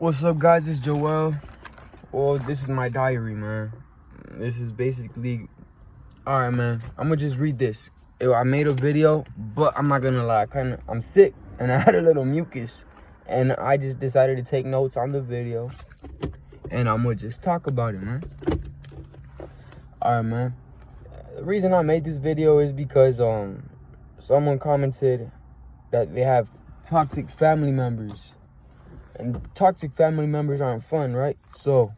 What's up, guys? It's Joel. Well, this is my diary, man. This is basically... Alright, man. I'm gonna just read this. I made a video, but I'm not gonna lie. I'm sick, and I had a little mucus. And I just decided to take notes on the video. And I'm gonna just talk about it, man. Alright, man. The reason I made this video is because someone commented that they have toxic family members. And toxic family members aren't fun, right? So,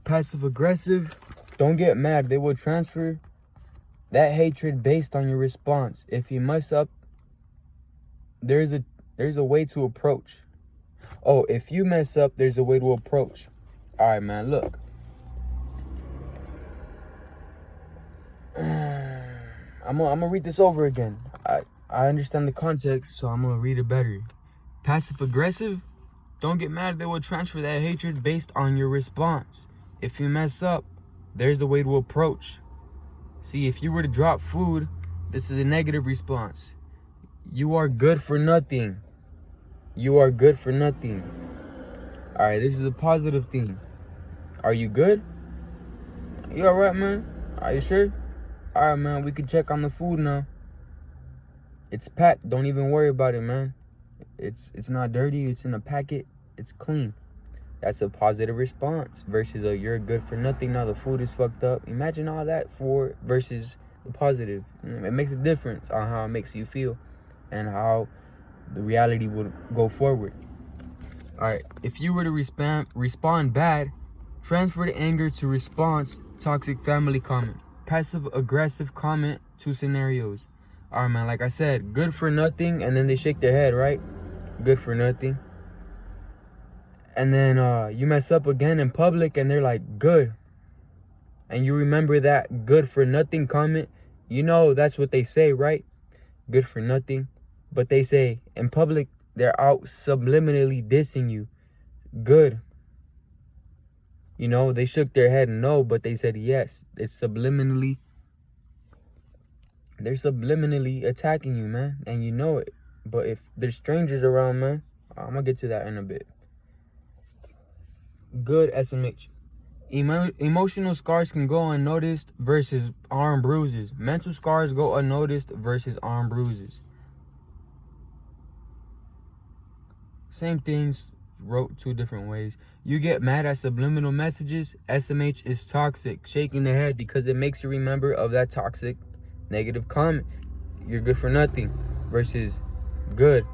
passive aggressive, don't get mad. They will transfer that hatred based on your response. If you mess up, there's a way to approach. Oh, if you mess up, there's a way to approach. All right, man, look. I'm gonna read this over again. I understand the context, so I'm gonna read it better. Passive aggressive, don't get mad. They will transfer that hatred based on your response. If you mess up, there's a way to approach. See, if you were to drop food, this is a negative response. You are good for nothing. You are good for nothing. All right, this is a positive thing. Are you good? You all right, man? Are you sure? All right, man, we can check on the food now. It's packed. Don't even worry about it, man. It's not dirty. It's in a packet. It's clean. That's a positive response versus a you're good for nothing. Now the food is fucked up. Imagine all that for versus the positive. It makes a difference on how it makes you feel and how the reality would go forward. All right. If you were to respond bad, transfer the anger to response. Toxic family comment. Passive aggressive comment. 2 scenarios. All right, man. Like I said, good for nothing, and then they shake their head, right? Good for nothing. And then you mess up again in public and they're like, good. And you remember that good for nothing comment. You know that's what they say, right? Good for nothing. But they say in public, they're out subliminally dissing you. Good. You know, they shook their head no, but they said yes. It's subliminally. They're subliminally attacking you, man. And you know it. But if there's strangers around, man, I'm going to get to that in a bit. Good SMH. Emotional scars can go unnoticed versus arm bruises. Mental scars go unnoticed versus arm bruises. Same things, wrote 2 different ways. You get mad at subliminal messages. SMH is toxic. Shaking the head because it makes you remember of that toxic negative comment. You're good for nothing versus good.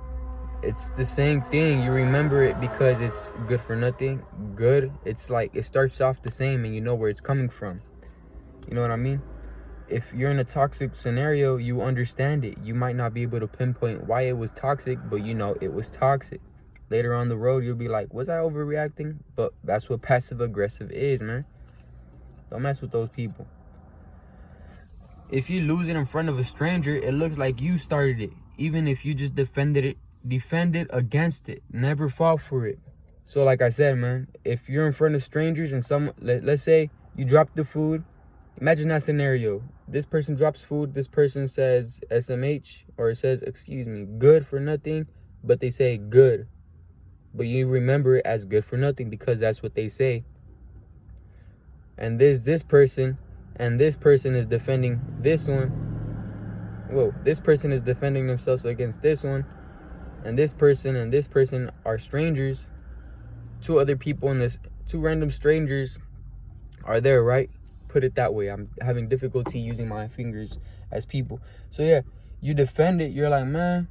It's the same thing. You remember it because it's good for nothing. Good. It's like it starts off the same and you know where it's coming from. You know what I mean? If you're in a toxic scenario, you understand it. You might not be able to pinpoint why it was toxic, but you know it was toxic. Later on the road, you'll be like, was I overreacting? But that's what passive aggressive is, man. Don't mess with those people. If you lose it in front of a stranger, it looks like you started it. Even if you just defended against it. Never fall for it. So like I said, man, if you're in front of strangers and let's say you drop the food, imagine that scenario. This person drops food, this person says SMH, or it says, excuse me, good for nothing, but they say good. But you remember it as good for nothing because that's what they say. And there's this person, and this person is defending this one. Whoa, this person is defending themselves against this one. And this person are strangers. 2 other people in this, 2 random strangers are there, right? Put it that way. I'm having difficulty using my fingers as people. So yeah, you defend it. You're like, man,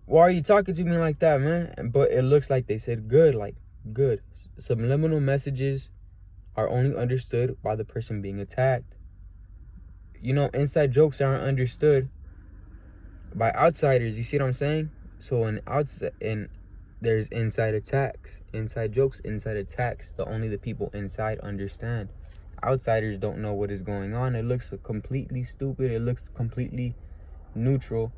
why are you talking to me like that, man? But it looks like they said good, like good. Subliminal messages are only understood by the person being attacked. You know, inside jokes aren't understood by outsiders. You see what I'm saying? So there's inside attacks, inside jokes, inside attacks. Only the people inside understand. Outsiders don't know what is going on. It looks completely stupid. It looks completely neutral.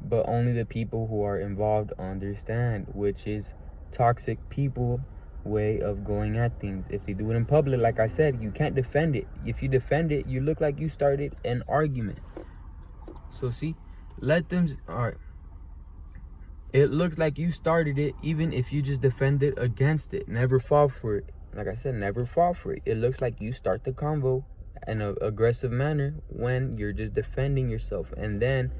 But only the people who are involved understand, which is toxic people way of going at things. If they do it in public, like I said, you can't defend it. If you defend it, you look like you started an argument. So see, let them, all right. It looks like you started it, even if you just defended against it. Never fall for it. Like I said, never fall for it. It looks like you start the convo in an aggressive manner when you're just defending yourself. And then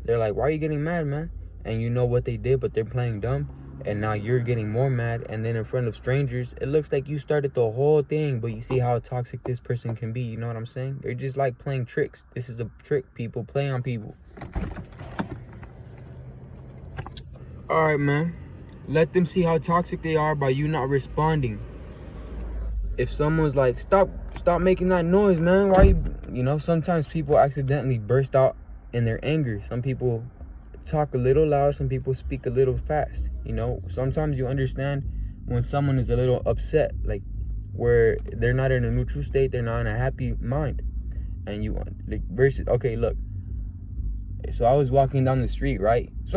they're like, why are you getting mad, man? And you know what they did, but they're playing dumb. And now you're getting more mad. And then in front of strangers, it looks like you started the whole thing. But you see how toxic this person can be. You know what I'm saying? They're just like playing tricks. This is a trick people play on people. All right, man. Let them see how toxic they are by you not responding. If someone's like, stop making that noise, man. Why you know, sometimes people accidentally burst out in their anger. Some people talk a little loud. Some people speak a little fast. You know, sometimes you understand when someone is a little upset, like where they're not in a neutral state. They're not in a happy mind. And you like versus, okay, look. So I was walking down the street, right? It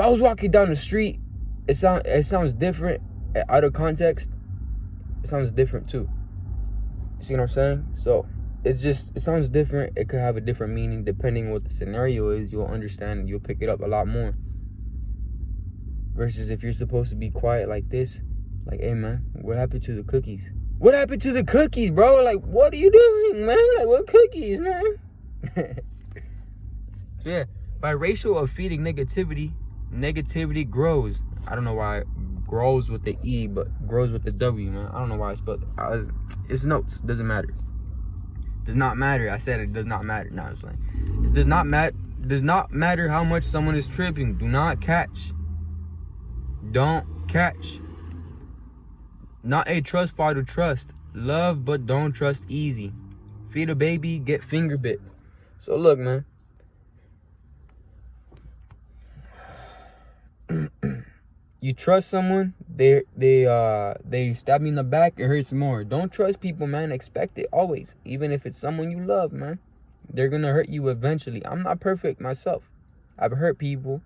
sounds different out of context. It sounds different too. You see what I'm saying? So it sounds different. It could have a different meaning depending on what the scenario is. You'll understand and you'll pick it up a lot more. Versus if you're supposed to be quiet like this, like, hey man, what happened to the cookies? What happened to the cookies, bro? Like, what are you doing, man? Like, what cookies, man? So yeah, by ratio of feeding negativity grows. I don't know why it grows with the E, but grows with the W, man. I don't know why I spelled it. It's notes. Doesn't matter. Does not matter. I said it does not matter. No, I'm saying it does not matter how much someone is tripping. Do not catch. Don't catch. Not a trust fall to trust. Love, but don't trust easy. Feed a baby, get finger bit. So look, man. You trust someone, they stab you in the back, it hurts more. Don't trust people, man. Expect it always. Even if it's someone you love, man. They're gonna hurt you eventually. I'm not perfect myself. I've hurt people.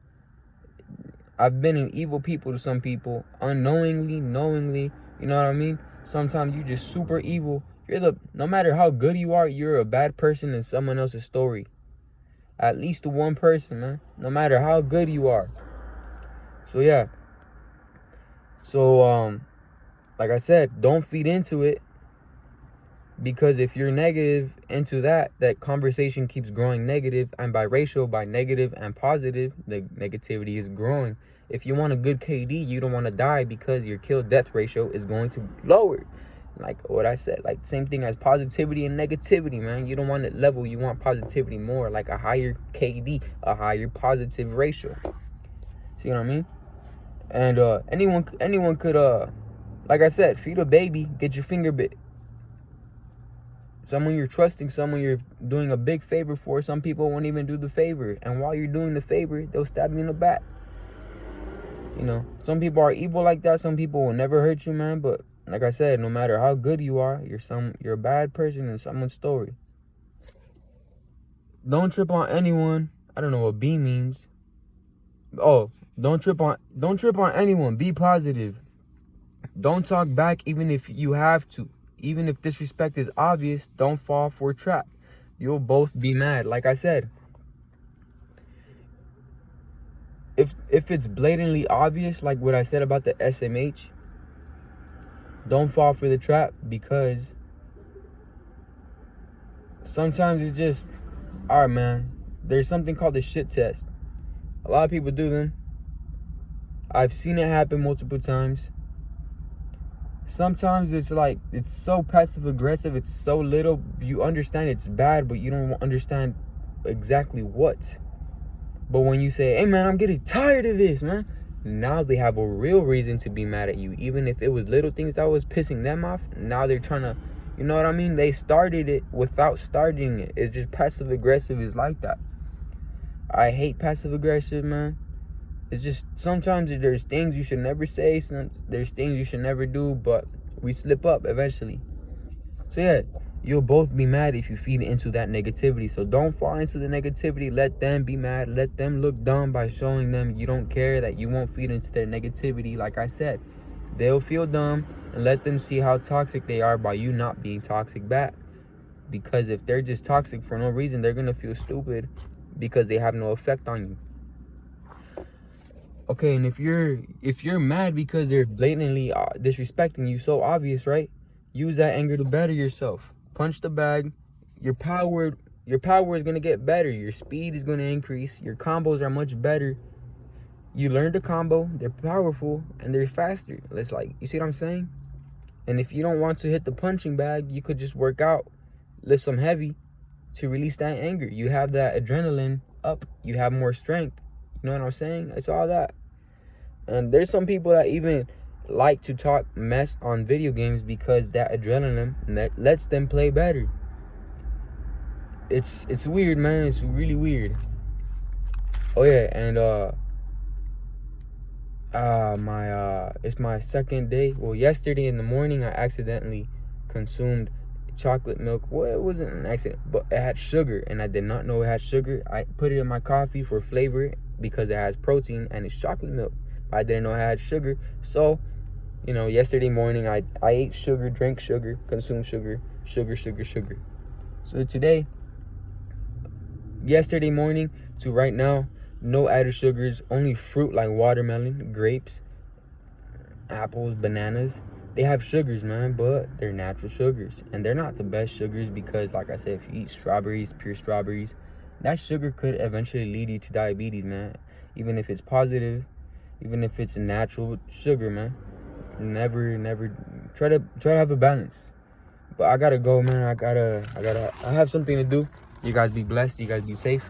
I've been an evil people to some people. Unknowingly, knowingly. You know what I mean? Sometimes you're just super evil. No matter how good you are, you're a bad person in someone else's story. At least to one person, man. No matter how good you are. So yeah. So like I said, don't feed into it, because if you're negative into that conversation keeps growing negative, and by ratio, by negative and positive, the negativity is growing. If you want a good KD, you don't want to die because your kill death ratio is going to lower. Like what I said, like same thing as positivity and negativity, man. You don't want it level, you want positivity more, like a higher KD, a higher positive ratio. See what I mean? And anyone could like I said, feed a baby, get your finger bit. Someone you're trusting, someone you're doing a big favor for. Some people won't even do the favor, and while you're doing the favor, they'll stab you in the back. You know, some people are evil like that. Some people will never hurt you, man. But like I said, no matter how good you are, you're a bad person in someone's story. Don't trip on anyone. I don't know what B means. Oh, don't trip on anyone. Be positive. Don't talk back even if you have to. Even if disrespect is obvious, don't fall for a trap. You'll both be mad. Like I said, if it's blatantly obvious, like what I said about the SMH, don't fall for the trap, because sometimes it's just, all right, man, there's something called the shit test. A lot of people do them. I've seen it happen multiple times. Sometimes it's like, it's so passive aggressive, it's so little, you understand it's bad, but you don't understand exactly what. But when you say, hey man, I'm getting tired of this, man, now they have a real reason to be mad at you. Even if it was little things that was pissing them off, now they're trying to, you know what I mean? They started it without starting it. It's just passive aggressive is like that. I hate passive aggressive, man. It's just, sometimes there's things you should never say, there's things you should never do, but we slip up eventually. So yeah, you'll both be mad if you feed into that negativity. So don't fall into the negativity. Let them be mad. Let them look dumb by showing them you don't care, that you won't feed into their negativity. Like I said, they'll feel dumb, and let them see how toxic they are by you not being toxic back. Because if they're just toxic for no reason, they're going to feel stupid because they have no effect on you. Okay, and if you're mad because they're blatantly disrespecting you, so obvious, right? Use that anger to better yourself. Punch the bag. Your power is gonna get better. Your speed is gonna increase. Your combos are much better. You learned the combo. They're powerful and they're faster. It's like, you see what I'm saying? And if you don't want to hit the punching bag, you could just work out, lift some heavy to release that anger. You have that adrenaline up. You have more strength. You know what I'm saying? It's all that. And there's some people that even like to talk mess on video games because that adrenaline lets them play better. It's weird, man. It's really weird. Oh yeah, and it's my second day. Well, yesterday in the morning I accidentally consumed chocolate milk. Well, it wasn't an accident, but it had sugar and I did not know it had sugar. I put it in my coffee for flavor because it has protein and it's chocolate milk. I didn't know I had sugar. So, yesterday morning I ate sugar, drank sugar, consumed sugar. So today, yesterday morning to right now, no added sugars, only fruit like watermelon, grapes, apples, bananas. They have sugars, man, but they're natural sugars. And they're not the best sugars because, like I said, if you eat strawberries, pure strawberries, that sugar could eventually lead you to diabetes, man. Even if it's positive, even if it's natural sugar, man. Never try to have a balance. But I gotta go, man. I have something to do. You guys be blessed. You guys be safe.